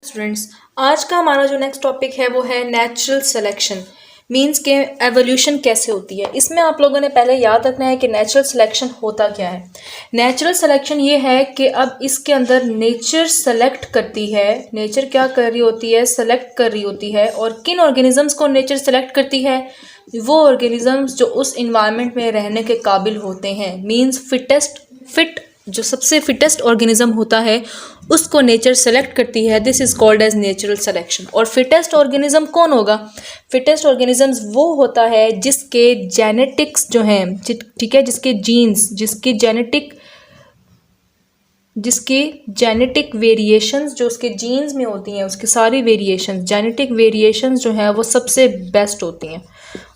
Students, आज का हमारा जो नेक्स्ट टॉपिक है वो है नेचुरल सिलेक्शन। मींस के एवोल्यूशन कैसे होती है। इसमें आप लोगों ने पहले याद रखना है कि नेचुरल सिलेक्शन होता क्या है। नेचुरल सिलेक्शन ये है कि अब इसके अंदर नेचर सेलेक्ट करती है, नेचर क्या कर रही होती है, सेलेक्ट कर रही होती है। और किन ऑर्गेनिजम्स को नेचर सेलेक्ट करती है? वो ऑर्गेनिजम्स जो उस इन्वायरमेंट में रहने के काबिल होते हैं। मींस फिट जो सबसे फिटेस्ट ऑर्गेनिज्म होता है उसको नेचर सेलेक्ट करती है। This is called as natural selection. और फिटेस्ट ऑर्गेनिज्म कौन होगा? फिटेस्ट ऑर्गेनिजम्स वो होता है जिसके जेनेटिक्स जो हैं, ठीक है, जिसके जीन्स, जिसकी जेनेटिक वेरिएशंस जो उसके जीन्स में होती हैं, उसकी सारी वेरिएशंस, जेनेटिक वेरिएशंस जो हैं वो सबसे बेस्ट होती हैं।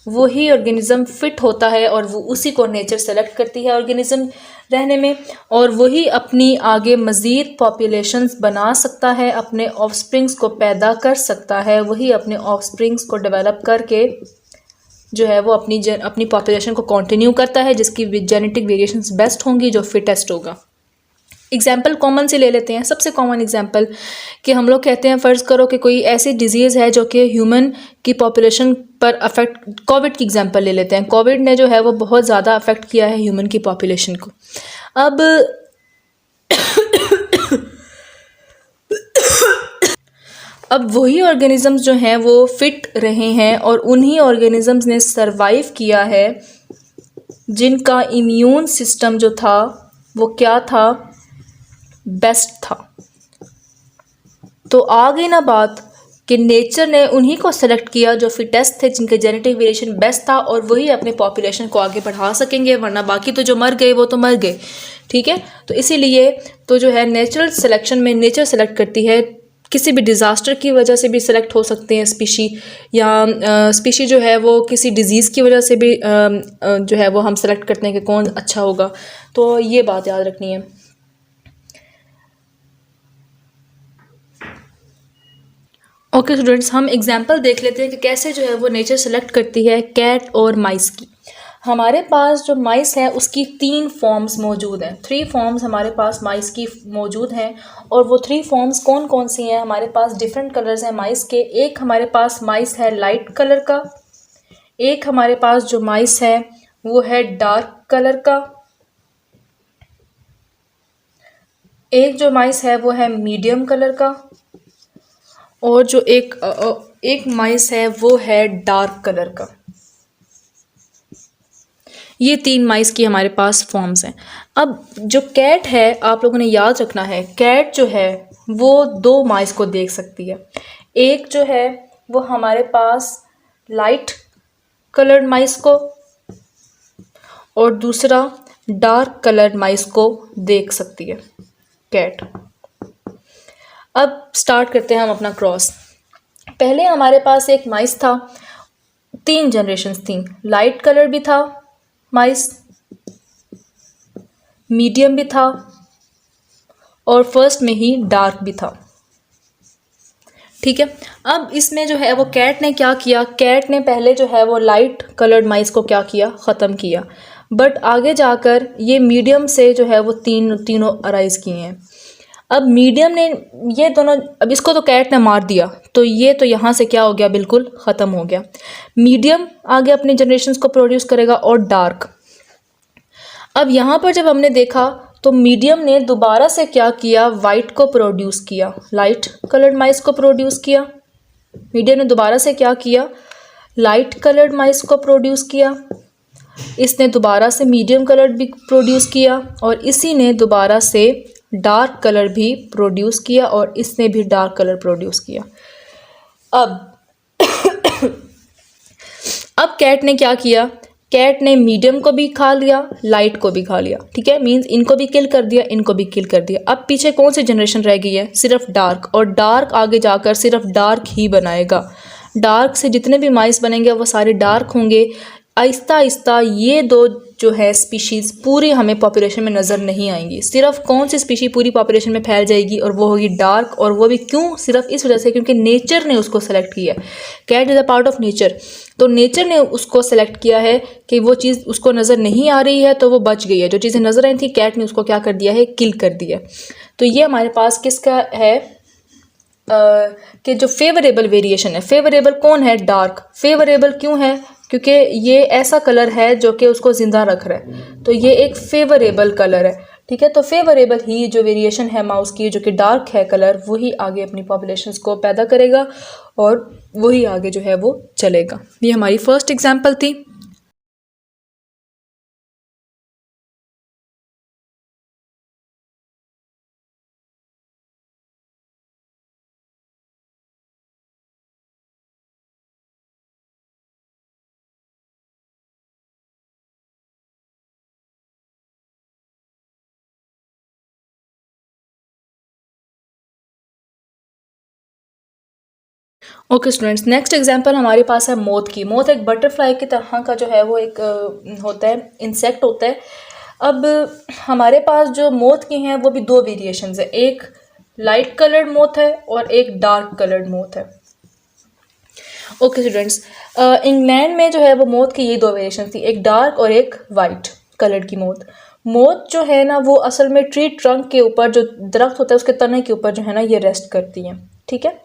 वही ऑर्गेनिज्म फिट होता है और वो उसी को नेचर सेलेक्ट करती है ऑर्गेनिज्म रहने में। और वही अपनी आगे मज़ीद पॉपुलेशंस बना सकता है, अपने ऑफस्प्रिंग्स को पैदा कर सकता है। वही अपने ऑफस्प्रिंग्स को डेवलप करके जो है वो अपनी पॉपुलेशन को कंटिन्यू करता है, जिसकी जेनेटिक वेरिएशंस बेस्ट होंगी, जो फिटेस्ट होगा। एग्जाम्पल कॉमन से ले लेते हैं। सबसे कॉमन एग्जाम्पल कि हम लोग कहते हैं, फ़र्ज़ करो कि कोई ऐसी डिजीज़ है जो कि ह्यूमन की पॉपुलेशन पर अफेक्ट, कोविड की एग्जाम्पल ले लेते हैं। कोविड ने जो है वो बहुत ज़्यादा अफेक्ट किया है ह्यूमन की पॉपुलेशन को। अब वही ऑर्गेनिजम्स जो हैं वो फिट रहे हैं और उन्हीं ऑर्गेनिजम्स ने सरवाइव किया है जिनका इम्यून सिस्टम जो था वो क्या था, बेस्ट था। तो आ गई ना बात कि नेचर ने उन्हीं को सेलेक्ट किया जो फिटेस्ट थे, जिनके जेनेटिक वेरिएशन बेस्ट था, और वही अपने पॉपुलेशन को आगे बढ़ा सकेंगे, वरना बाकी तो जो मर गए वो तो मर गए। ठीक है, तो इसीलिए तो जो है नेचुरल सिलेक्शन में नेचर सेलेक्ट करती है। किसी भी डिज़ास्टर की वजह से भी सिलेक्ट हो सकते हैं स्पीशी, या स्पीशी जो है वो किसी डिज़ीज़ की वजह से भी जो है वो हम सेलेक्ट करते हैं कि कौन अच्छा होगा। तो ये बात याद रखनी है। ओके स्टूडेंट्स, हम एग्जांपल देख लेते हैं कि कैसे जो है वो नेचर सेलेक्ट करती है कैट और माइस की। हमारे पास जो माइस है उसकी 3 फॉर्म्स मौजूद हैं। 3 फॉर्म्स हमारे पास माइस की मौजूद हैं। और वो 3 फॉर्म्स कौन कौन सी हैं? हमारे पास डिफरेंट कलर्स हैं माइस के। एक हमारे पास माइस है लाइट कलर का, एक हमारे पास जो माइस है वो है डार्क कलर का, एक जो माइस है वो है मीडियम कलर का, और जो एक माइस है वो है डार्क कलर का। ये 3 माइस की हमारे पास फॉर्म्स हैं। अब जो कैट है, आप लोगों ने याद रखना है, कैट जो है वो 2 माइस को देख सकती है। एक जो है वो हमारे पास लाइट कलर्ड माइस को, और दूसरा डार्क कलर्ड माइस को देख सकती है कैट। अब स्टार्ट करते हैं हम अपना क्रॉस। पहले हमारे पास एक माइस था, 3 जनरेशन्स थी। लाइट कलर भी था माइस, मीडियम भी था, और फर्स्ट में ही डार्क भी था। ठीक है, अब इसमें जो है वो कैट ने क्या किया, कैट ने पहले जो है वो लाइट कलर्ड माइस को क्या किया, ख़त्म किया। बट आगे जाकर ये मीडियम से जो है वो तीनों अराइज किए हैं। अब मीडियम ने ये दोनों, अब इसको तो कैट ने मार दिया, तो ये तो यहाँ से क्या हो गया, बिल्कुल ख़त्म हो गया। मीडियम आगे अपनी जनरेशन्स को प्रोड्यूस करेगा, और डार्क। अब यहाँ पर जब हमने देखा तो मीडियम ने दोबारा से क्या किया, वाइट को प्रोड्यूस किया, लाइट कलर्ड माइस को प्रोड्यूस किया। मीडियम ने दोबारा से क्या किया, लाइट कलर्ड माइस को प्रोड्यूस किया। इसने दोबारा से मीडियम कलर्ड भी प्रोड्यूस किया, और इसी ने दोबारा से डार्क कलर भी प्रोड्यूस किया, और इसने भी डार्क कलर प्रोड्यूस किया। अब कैट ने क्या किया, कैट ने मीडियम को भी खा लिया, लाइट को भी खा लिया। ठीक है, मींस इनको भी किल कर दिया, इनको भी किल कर दिया। अब पीछे कौन सी जनरेशन रह गई है, सिर्फ डार्क। और डार्क आगे जाकर सिर्फ डार्क ही बनाएगा। डार्क से जितने भी माइस बनेंगे वो सारे डार्क होंगे। आहिस्ता आहिस्ता ये 2 जो है स्पीशीज़ पूरी हमें पॉपुलेशन में नज़र नहीं आएंगी। सिर्फ कौन सी स्पीशी पूरी पॉपुलेशन में फैल जाएगी, और वो होगी डार्क। और वो भी क्यों, सिर्फ इस वजह से क्योंकि नेचर ने उसको सेलेक्ट किया है। Cat is a part of nature, तो नेचर ने उसको सेलेक्ट किया है कि वो चीज़ उसको नज़र नहीं आ रही है तो वो बच गई है। जो चीज़ें नज़र आई थी कैट ने उसको क्या कर दिया है, किल कर दिया। तो ये हमारे पास किसका है, कि जो फेवरेबल वेरिएशन है, फेवरेबल कौन है? डार्क। फेवरेबल क्यों है? क्योंकि ये ऐसा कलर है जो कि उसको ज़िंदा रख रहा है, तो ये एक फेवरेबल कलर है। ठीक है, तो फेवरेबल ही जो वेरिएशन है माउस की, जो कि डार्क है कलर, वही आगे अपनी पॉपुलेशंस को पैदा करेगा और वही आगे जो है वो चलेगा। ये हमारी फर्स्ट एग्जांपल थी। ओके स्टूडेंट्स, नेक्स्ट एग्जांपल हमारे पास है मोथ की। मोथ एक बटरफ्लाई की तरह का जो है वो एक होता है, इंसेक्ट होता है। अब हमारे पास जो मोथ की हैं वो भी दो वेरिएशंस है, एक लाइट कलर्ड मोथ है और एक डार्क कलर्ड मोथ है। ओके स्टूडेंट्स, इंग्लैंड में जो है वो मोथ की ये दो वेरिएशन थी, एक डार्क और एक वाइट कलर्ड की मोथ। मोथ जो है ना वो असल में ट्री ट्रंक के ऊपर, जो दरख्त होता है उसके तने के ऊपर जो है ना ये रेस्ट करती हैं। ठीक है,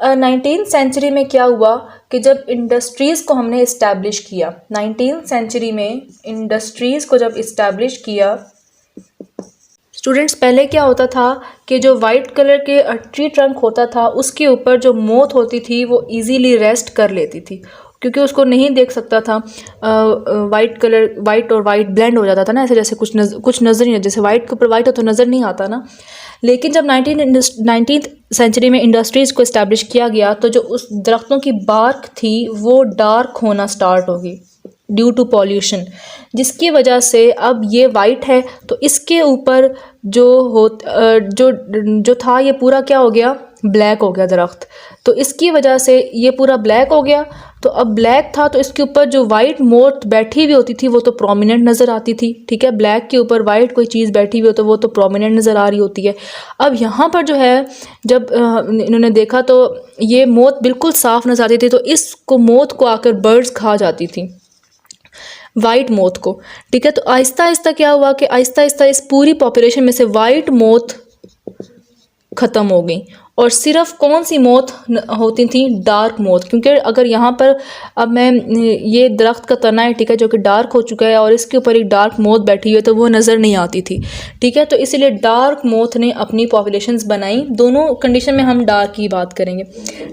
19th सेंचुरी में क्या हुआ कि जब इंडस्ट्रीज़ को हमने इस्टेब्लिश किया, 19th सेंचुरी में इंडस्ट्रीज़ को जब इस्टेब्लिश किया, स्टूडेंट्स पहले क्या होता था कि जो वाइट कलर के ट्री ट्रंक होता था उसके ऊपर जो मोथ होती थी वो इजीली रेस्ट कर लेती थी, क्योंकि उसको नहीं देख सकता था। वाइट कलर, वाइट और वाइट ब्लेंड हो जाता था ना, ऐसे जैसे कुछ नज़र नहीं, जैसे वाइट के ऊपर वाइट हो तो नज़र नहीं आता ना। लेकिन जब 19th सेंचुरी में इंडस्ट्रीज़ को इस्टेब्लिश किया गया तो जो उस दरख्तों की बार्क थी वो डार्क होना स्टार्ट हो गई ड्यू टू पॉल्यूशन, जिसकी वजह से अब ये वाइट है तो इसके ऊपर जो था ये पूरा क्या हो गया? ब्लैक हो गया दरख्त। तो इसकी वजह से ये पूरा ब्लैक हो गया। तो अब ब्लैक था तो इसके ऊपर जो वाइट मोथ बैठी हुई होती थी वो तो प्रोमिनेंट नज़र आती थी। ठीक है, ब्लैक के ऊपर वाइट कोई चीज़ बैठी हुई हो तो वो तो प्रोमिनेंट नज़र आ रही होती है। अब यहाँ पर जो है जब इन्होंने देखा तो ये मोथ बिल्कुल साफ़ नज़र आती थी, तो इसको मोथ को आकर बर्ड्स खा जाती थी, वाइट मोथ को। ठीक है, तो आहिस्ता आहिस्ता क्या हुआ कि आहिस्ता आहिस्ता इस पूरी पॉपुलेशन में से वाइट मोथ ख़त्म हो गई और सिर्फ कौन सी मोथ होती थी? Dark moth. क्योंकि अगर यहाँ पर अब मैं ये दरख्त का तना है, ठीक है, जो कि डार्क हो चुका है और इसके ऊपर एक डार्क मोथ बैठी हुई है तो वो नज़र नहीं आती थी। ठीक है, तो इसीलिए डार्क मोथ ने अपनी पॉपुलेशंस बनाई। दोनों कंडीशन में हम डार्क की बात करेंगे।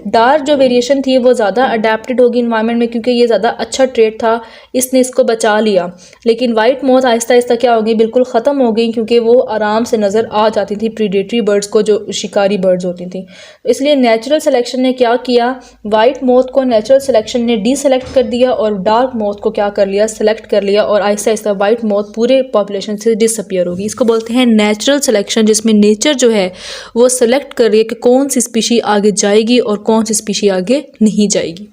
डार्क जो वेरिएशन थी वो ज़्यादा अडेप्टेड होगी इन्वायरमेंट में, क्योंकि ये ज़्यादा अच्छा ट्रेड था, इसने इसको बचा लिया। लेकिन वाइट मोथ आहिस्ता आहिस्ता क्या हो गई? बिल्कुल ख़त्म हो गई, क्योंकि वो आराम से नज़र आ जाती थी प्रीडेटरी बर्ड्स को, जो शिकारी बर्ड्स होती थी। इसलिए नेचुरल सिलेक्शन ने क्या किया? वाइट मोथ को नेचुरल सिलेक्शन ने डीसेलेक्ट कर दिया और डार्क मोथ को क्या कर लिया? सेलेक्ट कर लिया, और आहिस्ता आहिस्ता वाइट मोथ पूरे पॉपुलेशन से डिसअपियर होगी। इसको बोलते हैं नेचुरल सिलेक्शन, जिसमें नेचर जो है वो सेलेक्ट कर रही है कि कौन सी स्पीशी आगे जाएगी और कौन सी स्पीशी आगे नहीं जाएगी।